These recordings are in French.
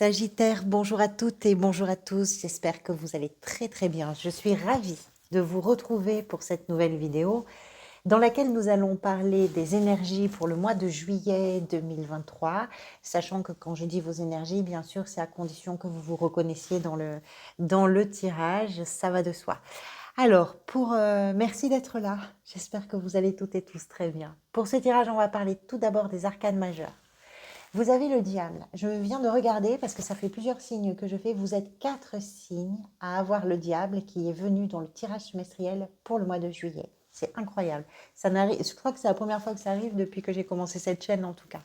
Sagittaire, bonjour à toutes et bonjour à tous. J'espère que vous allez très très bien. Je suis ravie de vous retrouver pour cette nouvelle vidéo dans laquelle nous allons parler des énergies pour le mois de juillet 2023, sachant que quand je dis vos énergies, bien sûr, c'est à condition que vous vous reconnaissiez dans le tirage, ça va de soi. Alors, merci d'être là. J'espère que vous allez toutes et tous très bien. Pour ce tirage, on va parler tout d'abord des arcanes majeures. Vous avez le diable. Je viens de regarder parce que ça fait plusieurs signes que je fais. Vous êtes 4 signes à avoir le diable qui est venu dans le tirage semestriel pour le mois de juillet. C'est incroyable. Je crois que c'est la première fois que ça arrive depuis que j'ai commencé cette chaîne en tout cas.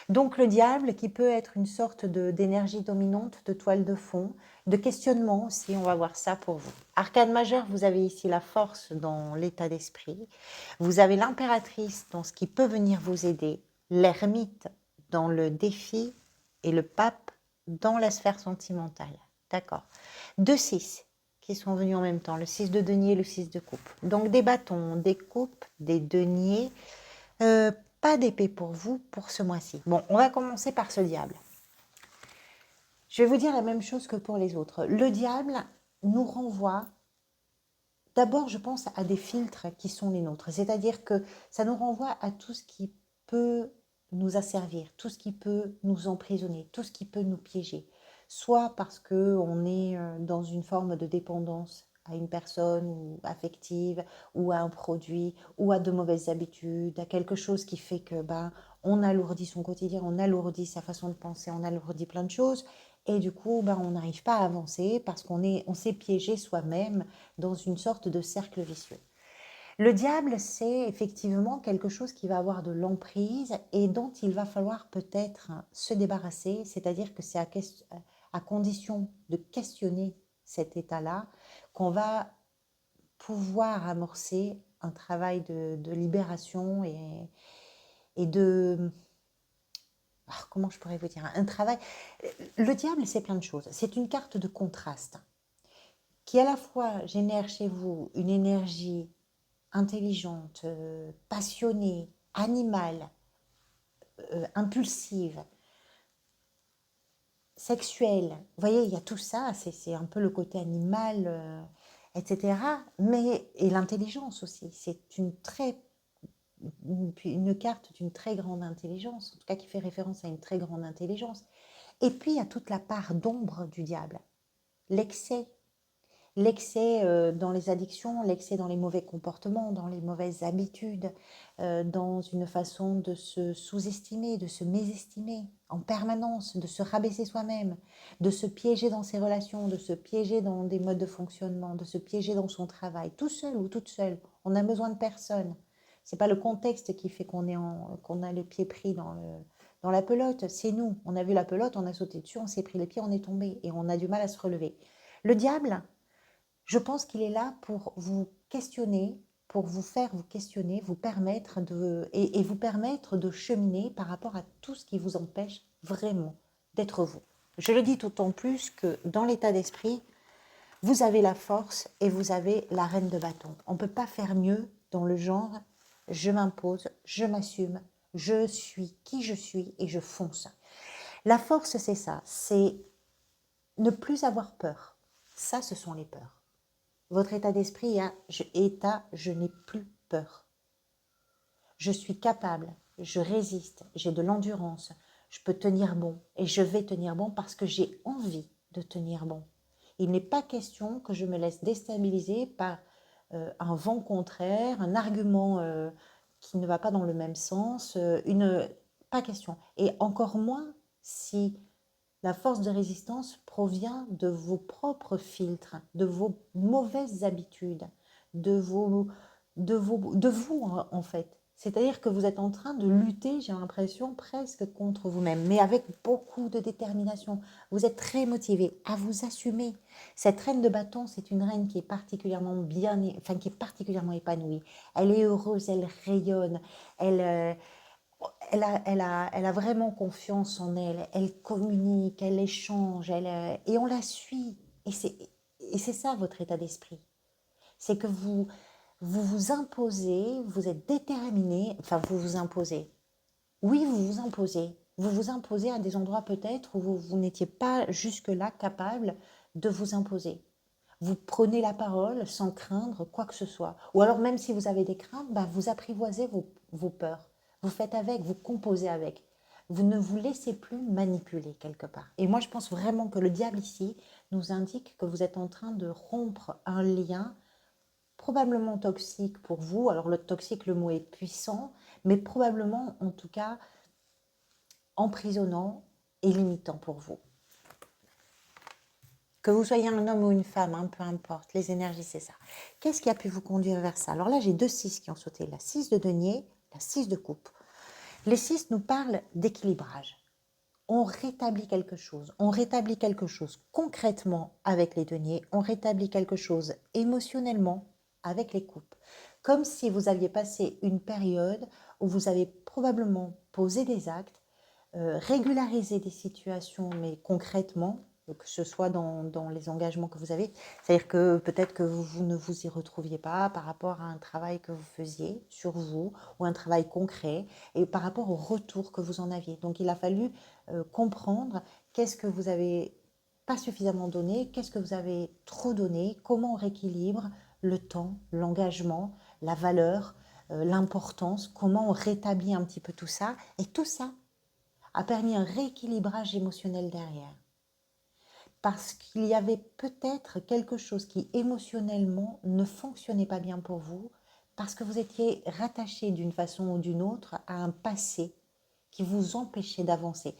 Donc le diable qui peut être une sorte d'énergie dominante, de toile de fond, de questionnement aussi, on va voir ça pour vous. Arcane majeur, vous avez ici la force dans l'état d'esprit. Vous avez l'impératrice dans ce qui peut venir vous aider, l'ermite dans le défi et le pape dans la sphère sentimentale. D'accord. Deux 6 qui sont venus en même temps, le 6 de denier et le 6 de coupe. Donc des bâtons, des coupes, des deniers. Pas d'épée pour vous pour ce mois-ci. Bon, on va commencer par ce diable. Je vais vous dire la même chose que pour les autres. Le diable nous renvoie, d'abord je pense à des filtres qui sont les nôtres. C'est-à-dire que ça nous renvoie à tout ce qui peut nous asservir, tout ce qui peut nous emprisonner, tout ce qui peut nous piéger. Soit parce qu'on est dans une forme de dépendance à une personne ou affective, ou à un produit, ou à de mauvaises habitudes, à quelque chose qui fait que on alourdit son quotidien, on alourdit sa façon de penser, on alourdit plein de choses, et du coup on n'arrive pas à avancer parce on s'est piégé soi-même dans une sorte de cercle vicieux. Le diable, c'est effectivement quelque chose qui va avoir de l'emprise et dont il va falloir peut-être se débarrasser, c'est-à-dire que c'est à condition de questionner cet état-là qu'on va pouvoir amorcer un travail de libération et de... comment je pourrais vous dire? Un travail... Le diable, c'est plein de choses. C'est une carte de contraste qui à la fois génère chez vous une énergie intelligente, passionnée, animale, impulsive, sexuelle. Vous voyez, il y a tout ça, c'est un peu le côté animal, etc. Et l'intelligence aussi, c'est une carte d'une très grande intelligence, en tout cas qui fait référence à une très grande intelligence. Et puis il y a toute la part d'ombre du diable, l'excès. L'excès dans les addictions, l'excès dans les mauvais comportements, dans les mauvaises habitudes, dans une façon de se sous-estimer, de se mésestimer en permanence, de se rabaisser soi-même, de se piéger dans ses relations, de se piéger dans des modes de fonctionnement, de se piéger dans son travail, tout seul ou toute seule. On n'a besoin de personne. C'est pas le contexte qui fait qu'on a les pieds pris dans la pelote, c'est nous. On a vu la pelote, on a sauté dessus, on s'est pris les pieds, on est tombé et on a du mal à se relever. Le diable, je pense qu'il est là pour vous questionner, pour vous faire vous questionner, vous permettre et vous permettre de cheminer par rapport à tout ce qui vous empêche vraiment d'être vous. Je le dis d'autant plus que dans l'état d'esprit, vous avez la force et vous avez la reine de bâton. On ne peut pas faire mieux dans le genre je m'impose, je m'assume, je suis qui je suis et je fonce. La force, c'est ça, c'est ne plus avoir peur. Ça, ce sont les peurs. Votre état d'esprit je n'ai plus peur. Je suis capable, je résiste, j'ai de l'endurance, je peux tenir bon et je vais tenir bon parce que j'ai envie de tenir bon. Il n'est pas question que je me laisse déstabiliser par un vent contraire, un argument qui ne va pas dans le même sens, pas question. Et encore moins si la force de résistance provient de vos propres filtres, de vos mauvaises habitudes, de vous en fait. C'est-à-dire que vous êtes en train de lutter, j'ai l'impression, presque contre vous-même, mais avec beaucoup de détermination. Vous êtes très motivé à vous assumer. Cette reine de bâton, c'est une reine qui est particulièrement qui est particulièrement épanouie. Elle est heureuse, elle rayonne, elle a vraiment confiance en elle, elle communique, elle échange, et on la suit. Et c'est ça votre état d'esprit. C'est que vous imposez, vous êtes déterminé, enfin vous vous imposez. Oui, vous vous imposez, Vous vous imposez à des endroits peut-être où vous n'étiez pas jusque-là capable de vous imposer. Vous prenez la parole sans craindre quoi que ce soit. Ou alors même si vous avez des craintes, bah, vous apprivoisez vos peurs. Vous faites avec, vous composez avec. Vous ne vous laissez plus manipuler quelque part. Et moi, je pense vraiment que le diable ici nous indique que vous êtes en train de rompre un lien probablement toxique pour vous. Alors le toxique, le mot est puissant, mais probablement en tout cas emprisonnant et limitant pour vous. Que vous soyez un homme ou une femme, hein, peu importe, les énergies, c'est ça. Qu'est-ce qui a pu vous conduire vers ça? Alors là, j'ai 2 6 qui ont sauté, la 6 de denier, la 6 de coupe. Les 6 nous parlent d'équilibrage. On rétablit quelque chose concrètement avec les deniers, on rétablit quelque chose émotionnellement avec les coupes. Comme si vous aviez passé une période où vous avez probablement posé des actes, régulariser des situations, mais concrètement, que ce soit dans les engagements que vous avez, c'est-à-dire que peut-être que vous ne vous y retrouviez pas par rapport à un travail que vous faisiez sur vous, ou un travail concret, et par rapport au retour que vous en aviez. Donc il a fallu comprendre qu'est-ce que vous avez pas suffisamment donné, qu'est-ce que vous avez trop donné, comment on rééquilibre le temps, l'engagement, la valeur, l'importance, comment on rétablit un petit peu tout ça, et tout ça a permis un rééquilibrage émotionnel derrière. Parce qu'il y avait peut-être quelque chose qui émotionnellement ne fonctionnait pas bien pour vous, parce que vous étiez rattaché d'une façon ou d'une autre à un passé qui vous empêchait d'avancer.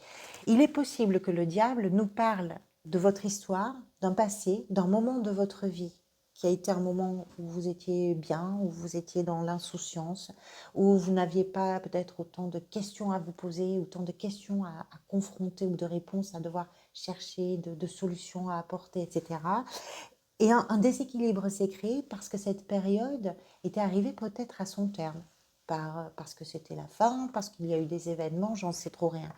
Il est possible que le diable nous parle de votre histoire, d'un passé, d'un moment de votre vie qui a été un moment où vous étiez bien, où vous étiez dans l'insouciance, où vous n'aviez pas peut-être autant de questions à vous poser, autant de questions à confronter ou de réponses à devoir chercher, de solutions à apporter, etc. Et un déséquilibre s'est créé parce que cette période était arrivée peut-être à son terme, parce que c'était la fin, parce qu'il y a eu des événements, j'en sais trop rien.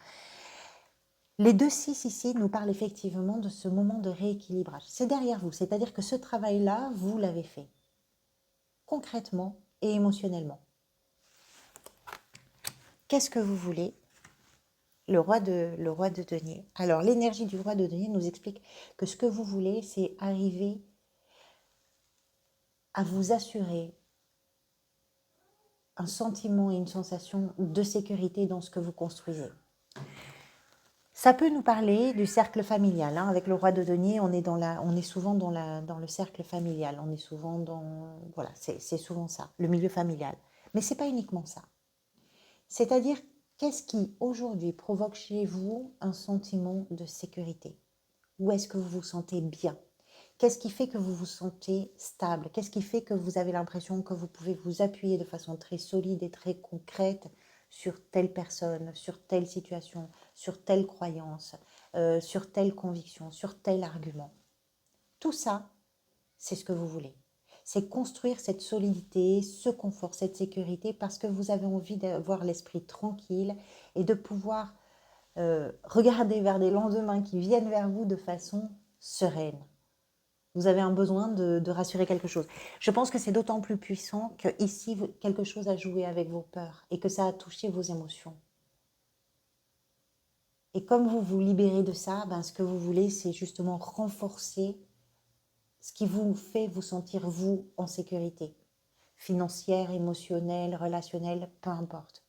Les 2 6 ici nous parlent effectivement de ce moment de rééquilibrage. C'est derrière vous, c'est-à-dire que ce travail-là, vous l'avez fait, concrètement et émotionnellement. Qu'est-ce que vous voulez? Le roi de denier. Alors l'énergie du roi de denier nous explique que ce que vous voulez, c'est arriver à vous assurer un sentiment et une sensation de sécurité dans ce que vous construisez. Ça peut nous parler du cercle familial. Hein. Avec le roi de denier, on est souvent dans le cercle familial. On est souvent voilà, c'est souvent ça, le milieu familial. Mais c'est pas uniquement ça. C'est-à-dire, qu'est-ce qui aujourd'hui provoque chez vous un sentiment de sécurité? Où est-ce que vous vous sentez bien? Qu'est-ce qui fait que vous vous sentez stable? Qu'est-ce qui fait que vous avez l'impression que vous pouvez vous appuyer de façon très solide et très concrète sur telle personne, sur telle situation, sur telle croyance, sur telle conviction, sur tel argument? Tout ça, c'est ce que vous voulez. C'est construire cette solidité, ce confort, cette sécurité, parce que vous avez envie d'avoir l'esprit tranquille et de pouvoir regarder vers des lendemains qui viennent vers vous de façon sereine. Vous avez un besoin de rassurer quelque chose. Je pense que c'est d'autant plus puissant que ici quelque chose a joué avec vos peurs et que ça a touché vos émotions. Et comme vous vous libérez de ça, ben, ce que vous voulez, c'est justement renforcer ce qui vous fait vous sentir, vous, en sécurité. Financière, émotionnelle, relationnelle, peu importe.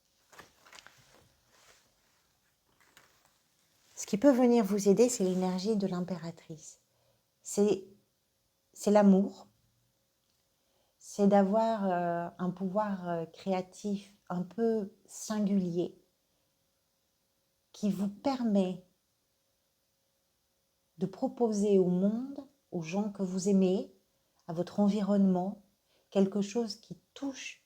Ce qui peut venir vous aider, c'est l'énergie de l'impératrice. C'est l'amour, c'est d'avoir un pouvoir créatif un peu singulier qui vous permet de proposer au monde, aux gens que vous aimez, à votre environnement, quelque chose qui touche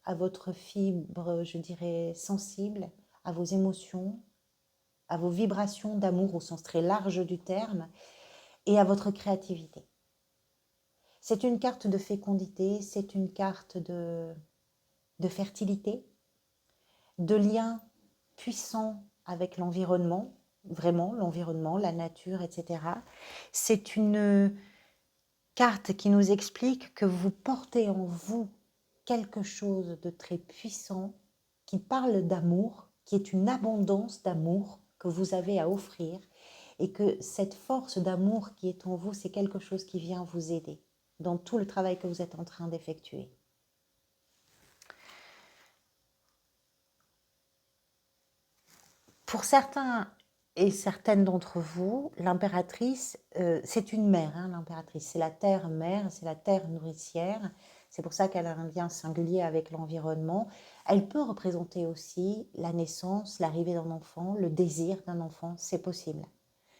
à votre fibre, je dirais, sensible, à vos émotions, à vos vibrations d'amour au sens très large du terme, et à votre créativité. C'est une carte de fécondité, c'est une carte de fertilité, de lien puissant avec l'environnement, vraiment l'environnement, la nature, etc. C'est une carte qui nous explique que vous portez en vous quelque chose de très puissant, qui parle d'amour, qui est une abondance d'amour que vous avez à offrir et que cette force d'amour qui est en vous, c'est quelque chose qui vient vous aider dans tout le travail que vous êtes en train d'effectuer. Pour certains et certaines d'entre vous, l'impératrice, c'est une mère, hein, l'impératrice, c'est la terre mère, c'est la terre nourricière, c'est pour ça qu'elle a un lien singulier avec l'environnement. Elle peut représenter aussi la naissance, l'arrivée d'un enfant, le désir d'un enfant, c'est possible.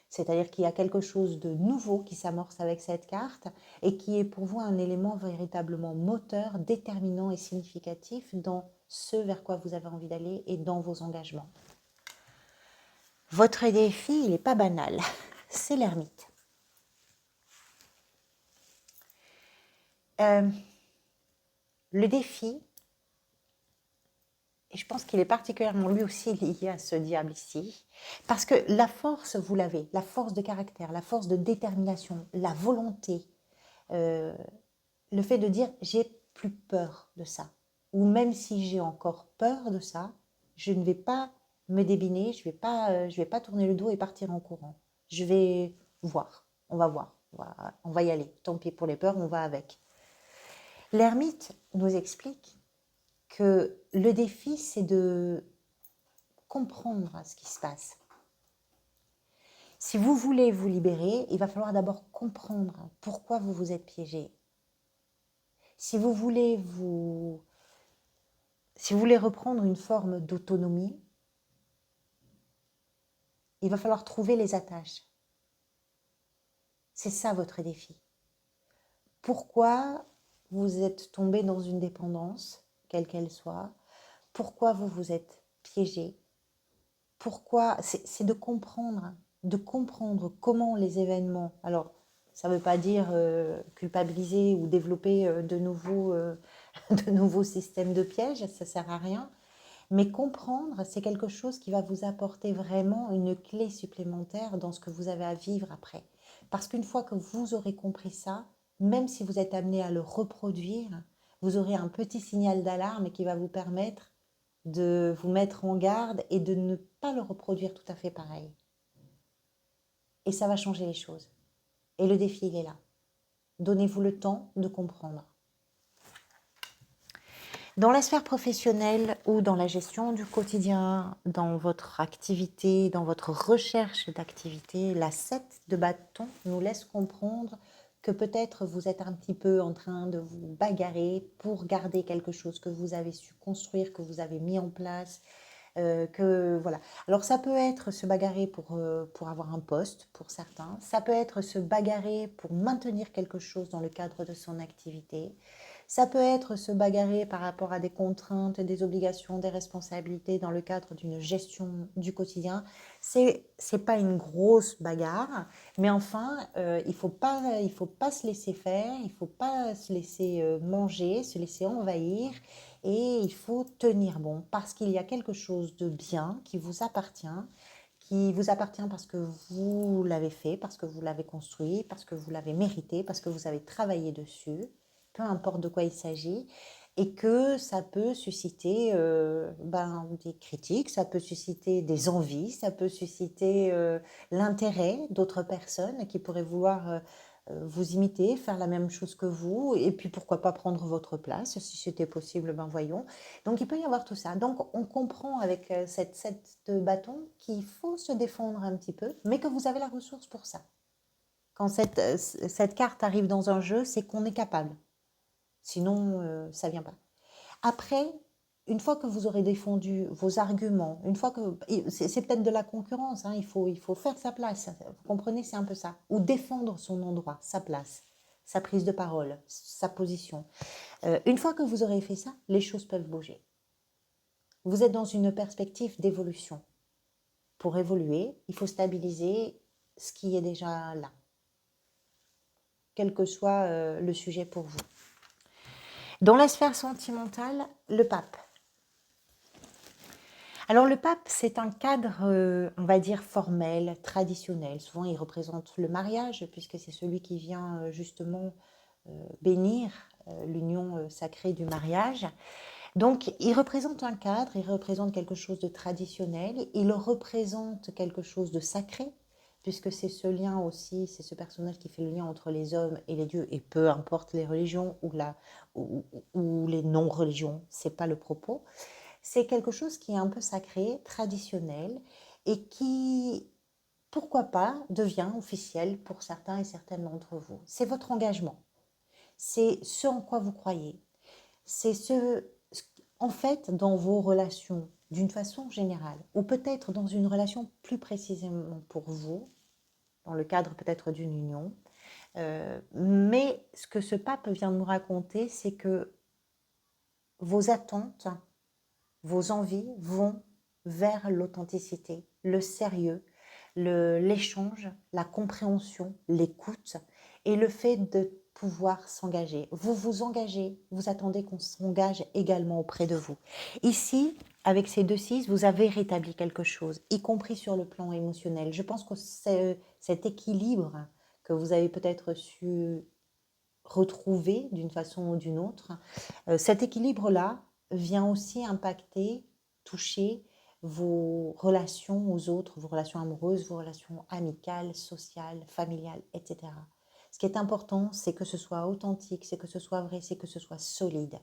C'est-à-dire qu'il y a quelque chose de nouveau qui s'amorce avec cette carte et qui est pour vous un élément véritablement moteur, déterminant et significatif dans ce vers quoi vous avez envie d'aller et dans vos engagements. Votre défi, il n'est pas banal, c'est l'ermite. Le défi, et je pense qu'il est particulièrement lui aussi lié à ce diable ici, parce que la force, vous l'avez, la force de caractère, la force de détermination, la volonté, le fait de dire j'ai plus peur de ça, ou même si j'ai encore peur de ça, je ne vais pas me débiner, je vais pas tourner le dos et partir en courant. Je vais voir, on va voir, on va y aller. Tant pis pour les peurs, on va avec. L'ermite nous explique que le défi, c'est de comprendre ce qui se passe. Si vous voulez vous libérer, il va falloir d'abord comprendre pourquoi vous vous êtes piégé. Si vous voulez reprendre une forme d'autonomie, il va falloir trouver les attaches. C'est ça votre défi. Pourquoi vous êtes tombé dans une dépendance, quelle qu'elle soit? Pourquoi vous vous êtes piégé? Pourquoi? C'est de comprendre comment les événements... Alors, ça ne veut pas dire culpabiliser ou développer de nouveaux systèmes de pièges, ça ne sert à rien. Mais comprendre, c'est quelque chose qui va vous apporter vraiment une clé supplémentaire dans ce que vous avez à vivre après. Parce qu'une fois que vous aurez compris ça, même si vous êtes amené à le reproduire, vous aurez un petit signal d'alarme qui va vous permettre de vous mettre en garde et de ne pas le reproduire tout à fait pareil. Et ça va changer les choses. Et le défi, il est là. Donnez-vous le temps de comprendre. Dans la sphère professionnelle ou dans la gestion du quotidien, dans votre activité, dans votre recherche d'activité, la 7 de bâton nous laisse comprendre que peut-être vous êtes un petit peu en train de vous bagarrer pour garder quelque chose que vous avez su construire, que vous avez mis en place, voilà. Alors ça peut être se bagarrer pour avoir un poste pour certains, ça peut être se bagarrer pour maintenir quelque chose dans le cadre de son activité, ça peut être se bagarrer par rapport à des contraintes, des obligations, des responsabilités dans le cadre d'une gestion du quotidien. C'est pas une grosse bagarre, mais enfin, il faut pas se laisser faire, il faut pas se laisser manger, se laisser envahir, et il faut tenir bon parce qu'il y a quelque chose de bien qui vous appartient parce que vous l'avez fait, parce que vous l'avez construit, parce que vous l'avez mérité, parce que vous avez travaillé dessus, peu importe de quoi il s'agit, et que ça peut susciter des critiques, ça peut susciter des envies, ça peut susciter l'intérêt d'autres personnes qui pourraient vouloir vous imiter, faire la même chose que vous, et puis pourquoi pas prendre votre place, si c'était possible, ben voyons. Donc il peut y avoir tout ça. Donc on comprend avec cette bâton qu'il faut se défendre un petit peu, mais que vous avez la ressource pour ça. Quand cette carte arrive dans un jeu, c'est qu'on est capable. Sinon, ça ne vient pas. Après, une fois que vous aurez défendu vos arguments, une fois que c'est peut-être de la concurrence, hein, il faut faire sa place. Vous comprenez, c'est un peu ça. Ou défendre son endroit, sa place, sa prise de parole, sa position. Une fois que vous aurez fait ça, les choses peuvent bouger. Vous êtes dans une perspective d'évolution. Pour évoluer, il faut stabiliser ce qui est déjà là, quel que soit le sujet pour vous. Dans la sphère sentimentale, le pape. Alors le pape, c'est un cadre, on va dire, formel, traditionnel. Souvent, il représente le mariage, puisque c'est celui qui vient justement bénir l'union sacrée du mariage. Donc, il représente un cadre, il représente quelque chose de traditionnel, il représente quelque chose de sacré, puisque c'est ce lien aussi, c'est ce personnage qui fait le lien entre les hommes et les dieux, et peu importe les religions ou les non-religions, c'est pas le propos. C'est quelque chose qui est un peu sacré, traditionnel, et qui, pourquoi pas, devient officiel pour certains et certaines d'entre vous. C'est votre engagement, c'est ce en quoi vous croyez, c'est en fait, dans vos relations, d'une façon générale, ou peut-être dans une relation plus précisément pour vous, dans le cadre peut-être d'une union, mais ce que ce pape vient de nous raconter, c'est que vos attentes, vos envies vont vers l'authenticité, le sérieux, l'échange, la compréhension, l'écoute et le fait de pouvoir s'engager. Vous vous engagez, vous attendez qu'on s'engage également auprès de vous. Ici, avec ces 2 6, vous avez rétabli quelque chose, y compris sur le plan émotionnel. Je pense que cet équilibre que vous avez peut-être su retrouver d'une façon ou d'une autre, cet équilibre-là vient aussi impacter, toucher vos relations aux autres, vos relations amoureuses, vos relations amicales, sociales, familiales, etc. Ce qui est important, c'est que ce soit authentique, c'est que ce soit vrai, c'est que ce soit solide.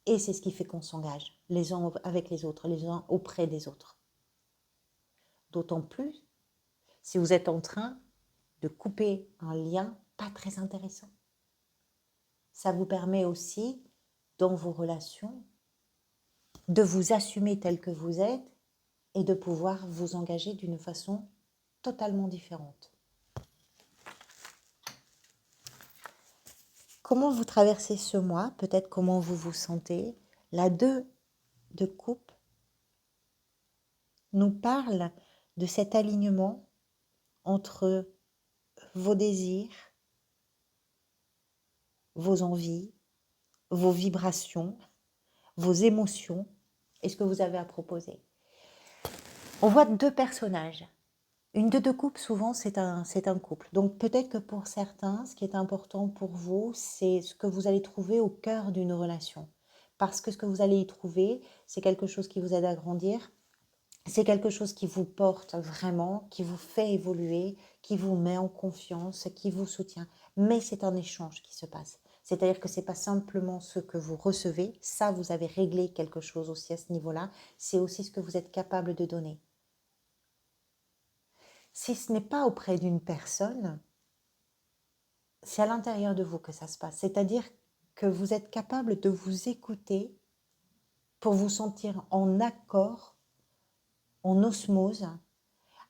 Et c'est ce qui fait qu'on s'engage, les uns avec les autres, les uns auprès des autres. D'autant plus si vous êtes en train de couper un lien pas très intéressant. Ça vous permet aussi, dans vos relations, de vous assumer tel que vous êtes et de pouvoir vous engager d'une façon totalement différente. Comment vous traversez ce mois, peut-être comment vous vous sentez. La 2 de coupe nous parle de cet alignement entre vos désirs, vos envies, vos vibrations, vos émotions et ce que vous avez à proposer. On voit 2 personnages. Une de 2 coupes, souvent, c'est un couple. Donc peut-être que pour certains, ce qui est important pour vous, c'est ce que vous allez trouver au cœur d'une relation. Parce que ce que vous allez y trouver, c'est quelque chose qui vous aide à grandir, c'est quelque chose qui vous porte vraiment, qui vous fait évoluer, qui vous met en confiance, qui vous soutient. Mais c'est un échange qui se passe. C'est-à-dire que ce n'est pas simplement ce que vous recevez, ça vous avez réglé quelque chose aussi à ce niveau-là, c'est aussi ce que vous êtes capable de donner. Si ce n'est pas auprès d'une personne, c'est à l'intérieur de vous que ça se passe. C'est-à-dire que vous êtes capable de vous écouter pour vous sentir en accord, en osmose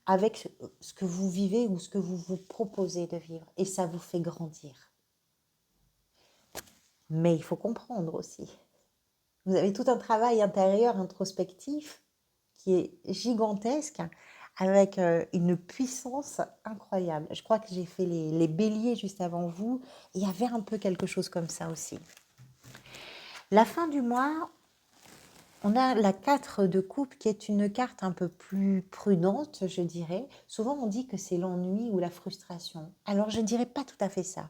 avec ce que vous vivez ou ce que vous vous proposez de vivre. Et ça vous fait grandir. Mais il faut comprendre aussi. Vous avez tout un travail intérieur, introspectif, qui est gigantesque, avec une puissance incroyable. Je crois que j'ai fait les béliers juste avant vous, et il y avait un peu quelque chose comme ça aussi. La fin du mois, on a la 4 de coupe qui est une carte un peu plus prudente, je dirais. Souvent on dit que c'est l'ennui ou la frustration. Alors je ne dirais pas tout à fait ça.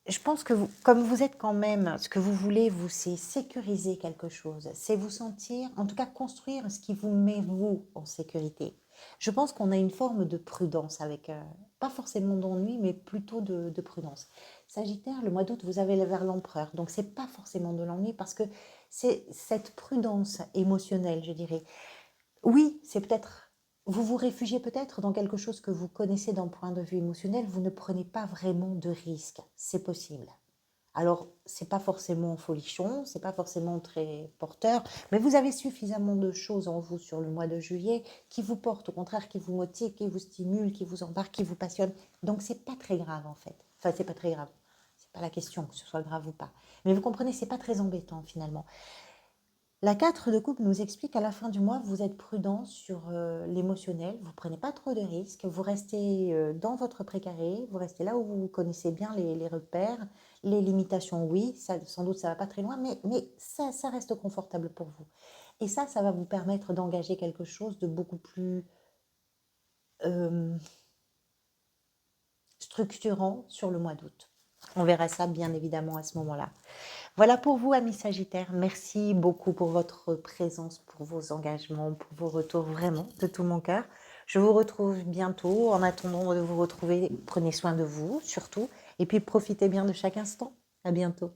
Je pense que comme vous êtes quand même, ce que vous voulez, vous, c'est sécuriser quelque chose, c'est vous sentir, en tout cas construire ce qui vous met, vous, en sécurité. Je pense qu'on a une forme de prudence avec, pas forcément d'ennui, mais plutôt de prudence. Sagittaire, le mois d'août, vous avez vers l'empereur, donc c'est pas forcément de l'ennui parce que c'est cette prudence émotionnelle, je dirais. Oui, c'est peut-être vous vous réfugiez peut-être dans quelque chose que vous connaissez d'un point de vue émotionnel, vous ne prenez pas vraiment de risques, c'est possible. Alors, c'est pas forcément folichon, c'est pas forcément très porteur, mais vous avez suffisamment de choses en vous sur le mois de juillet qui vous portent, au contraire, qui vous motivent, qui vous stimulent, qui vous embarquent, qui vous passionnent. Donc, c'est pas très grave en fait. Enfin, c'est pas très grave. C'est pas la question que ce soit grave ou pas. Mais vous comprenez, c'est pas très embêtant finalement. La 4 de coupe nous explique qu'à la fin du mois, vous êtes prudent sur l'émotionnel, vous ne prenez pas trop de risques, vous restez dans votre précaré, vous restez là où vous connaissez bien les repères, les limitations, oui, ça, sans doute ça ne va pas très loin, mais ça reste confortable pour vous. Et ça va vous permettre d'engager quelque chose de beaucoup plus structurant sur le mois d'août. On verra ça bien évidemment à ce moment-là. Voilà pour vous, amis Sagittaires. Merci beaucoup pour votre présence, pour vos engagements, pour vos retours, vraiment, de tout mon cœur. Je vous retrouve bientôt. En attendant de vous retrouver, prenez soin de vous, surtout. Et puis, profitez bien de chaque instant. À bientôt.